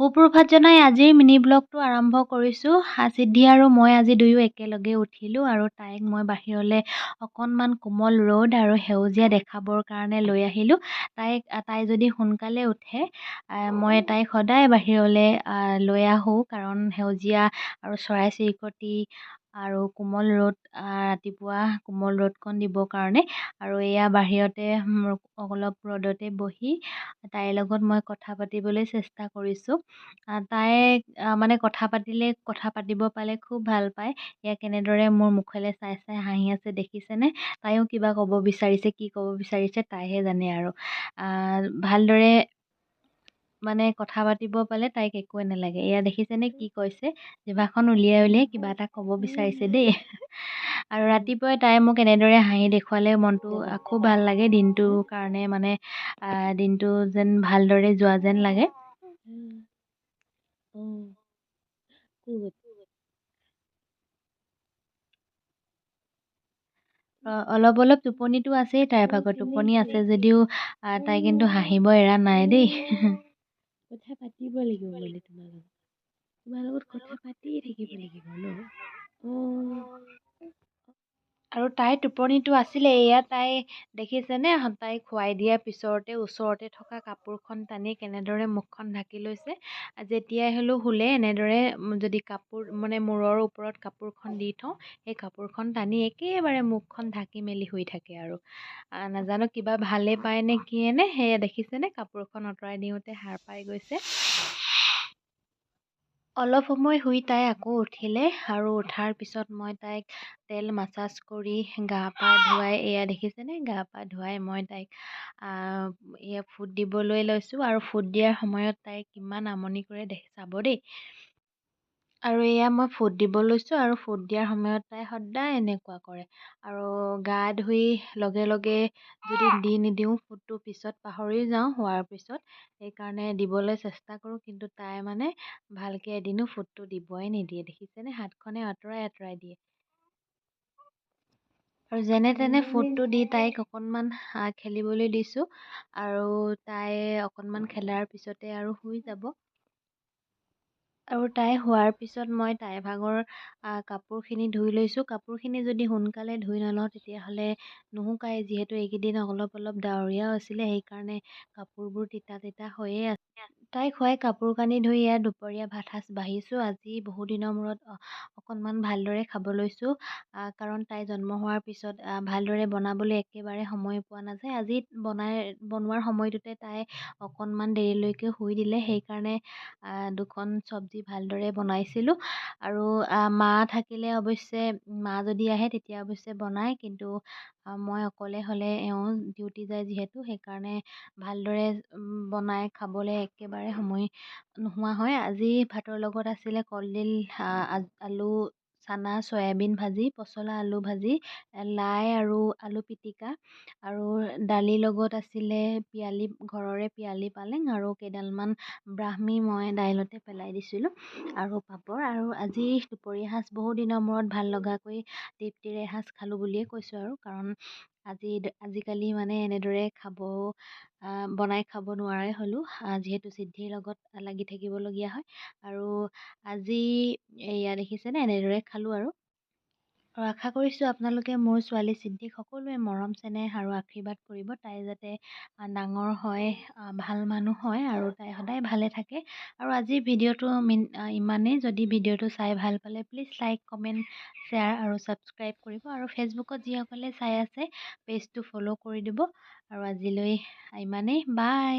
সুপ্ৰভাত জনাই আজিৰ মিনি ব্লগটো আৰম্ভ কৰিছোঁ। সিদ্ধি আৰু মই আজি দুয়ো একেলগে উঠিলোঁ আৰু তাইক মই বাহিৰলৈ অকণমান কোমল ৰ'দ আৰু সেউজীয়া দেখাবৰ কাৰণে লৈ আহিলোঁ। তাই যদি সোনকালে উঠে মই তাইক সদায় বাহিৰলৈ লৈ আহোঁ, কাৰণ সেউজীয়া আৰু চৰাই চিৰিকটি আৰু কোমল ৰ'দ, ৰাতিপুৱা কোমল ৰ'দকণ দিবৰ কাৰণে। আৰু এয়া বাহিৰতে অলপ ৰ'দতে বহি তাইৰ লগত মই কথা পাতিবলৈ চেষ্টা কৰিছোঁ। তাই মানে কথা পাতিব পালে খুব ভাল পায়। এয়া কেনেদৰে মোৰ মুখলৈ চাই চাই হাঁহি আছে দেখিছেনে? তাইও কিবা ক'ব বিচাৰিছে, কি ক'ব বিচাৰিছে তাইহে জানে আৰু। ভালদৰে মানে কথা পাতিব পালে তাইক একোৱে নালাগে। এয়া দেখিছেনে কি কৈছে? জিভাখন উলিয়াই উলিয়াই কিবা এটা ক'ব বিচাৰিছে দেই। আৰু ৰাতিপুৱাই তাই মোক এনেদৰে হাঁহি দেখুৱালে মনটো খুব ভাল লাগে। দিনটোৰ কাৰণে মানে দিনটো যেন ভালদৰে যোৱা যেন লাগে। অলপ অলপ টোপনিটো আছেই তাইৰ ভাগত। টোপনি আছে যদিও তাই কিন্তু হাঁহিব এৰা নাই দেই। কথা পাতিব লাগিব মানে তোমাৰ লগত কথা পাতিয়ে থাকিব লাগিব ন? আৰু তাইৰ টোপনিটো আছিলে। এয়া তাই দেখিছেনে? তাই খুৱাই দিয়াৰ পিছতে ওচৰতে থকা কাপোৰখন টানি কেনেদৰে মুখখন ঢাকি লৈছে। যেতিয়াই হ'লেও শুলে এনেদৰে যদি কাপোৰ মানে মূৰৰ ওপৰত কাপোৰখন দি থওঁ, সেই কাপোৰখন টানি একেবাৰে মুখখন ঢাকি মেলি শুই থাকে আৰু। নাজানো কিবা ভালে পায় নে কিয়ে নে, সেয়া দেখিছেনে কাপোৰখন আঁতৰাই দিওঁতে সাৰ পাই গৈছে। অলপ সময় শুই তাই আকৌ উঠিলে আৰু উঠাৰ পিছত মই তাইক তেল মাছাজ কৰি গা পা ধুৱাই, এয়া দেখিছেনে গা পা ধুৱাই মই তাইক এয়া ফুট দিবলৈ লৈছোঁ। আৰু ফুট দিয়াৰ সময়ত তাই কিমান আমনি কৰে চাব দেই। আৰু এয়া মই ফুট দিব লৈছোঁ আৰু ফুট দিয়াৰ সময়ত তাই সদায় এনেকুৱা কৰে। আৰু গা ধুই লগে লগে যদি দি নিদিওঁ ফুটটো পিছত পাহৰি যাওঁ শোৱাৰ পিছত, সেইকাৰণে দিবলৈ চেষ্টা কৰোঁ। কিন্তু তাই মানে ভালকৈ এদিনো ফুটটো দিবই নিদিয়ে। দেখিছেনে হাতখনে আঁতৰাই আঁতৰাই দিয়ে। আৰু যেনে তেনে ফুটটো দি তাইক অকণমান খেলিবলৈ দিছোঁ। আৰু তাই অকণমান খেলাৰ পিছতে আৰু শুই যাব। আৰু তাই শোৱাৰ পিছত মই তাইৰ ভাগৰ কাপোৰখিনি ধুই লৈছোঁ। কাপোৰখিনি যদি সোনকালে ধুই নলওঁ তেতিয়াহ'লে নুশুকায়। যিহেতু এইকেইদিন অলপ অলপ ডাৱৰীয়াও আছিলে, সেইকাৰণে কাপোৰবোৰ তিতা তিতা হৈয়ে আছে। তাইক খুৱাই কাপোৰ কানি ধুই ইয়াত দুপৰীয়া ভাত সাজ বাঢ়িছোঁ। আজি বহুদিনৰ মূৰত অকণমান ভালদৰে খাব লৈছোঁ, কাৰণ তাই জন্ম হোৱাৰ পিছত ভালদৰে বনাবলৈ একেবাৰে সময় পোৱা নাযায়। আজি বনোৱাৰ সময়টোতে তাই অকণমান দেৰিলৈকে শুই দিলে, সেইকাৰণে দুখন চব্জি ভালদৰে বনাইছিলোঁ। আৰু মা থাকিলে অৱশ্যে, মা যদি আহে তেতিয়া অৱশ্যে বনায়, কিন্তু মই অকলে হ'লে এওঁ ডিউটি যায় যিহেতু, সেইকাৰণে ভালদৰে বনাই খাবলৈ একেবাৰে সময় নোহোৱা হয়। আজি ভাতৰ লগত আছিলে কলডিল, আলু চানা, চয়াবিন ভাজি, পচলা আলু ভাজি, লাই আৰু আলু পিটিকা, আৰু দালিৰ লগত আছিলে ঘৰৰে পিয়ালি পালেং আৰু কেইডালমান ব্ৰাহ্মী মই দাইলতে পেলাই দিছিলোঁ, আৰু পাপৰ। আৰু আজি দুপৰীয়া সাঁজ বহুদিনৰ মূৰত ভাল লগাকৈ তৃপ্তিৰে এসাঁজ খালোঁ বুলিয়ে কৈছোঁ আৰু, কাৰণ আজিকালি মানে এনেদৰে বনাই খাব নোৱাৰাই হ'লোঁ, যিহেতু সিদ্ধিৰ লগত লাগি থাকিবলগীয়া হয়। আৰু আজি এয়া দেখিছেনে এনেদৰে খালোঁ আৰু আশা কৰিছোঁ আপোনালোকে মোৰ ছোৱালী সিদ্ধিক সকলোৱে মৰম চেনেহ আৰু আশীৰ্বাদ কৰিব। তাই যাতে ডাঙৰ হয়, ভাল মানুহ হয়, আৰু তাই সদায় ভালে থাকে। আৰু আজিৰ ভিডিঅ'টো ইমানেই। যদি ভিডিঅ'টো চাই ভাল পালে প্লিজ লাইক, কমেণ্ট, শ্বেয়াৰ আৰু ছাবস্ক্ৰাইব কৰিব। আৰু ফেচবুকত যিসকলে চাই আছে পেজটো ফ'ল' কৰি দিব। আৰু আজিলৈ ইমানেই, বাই।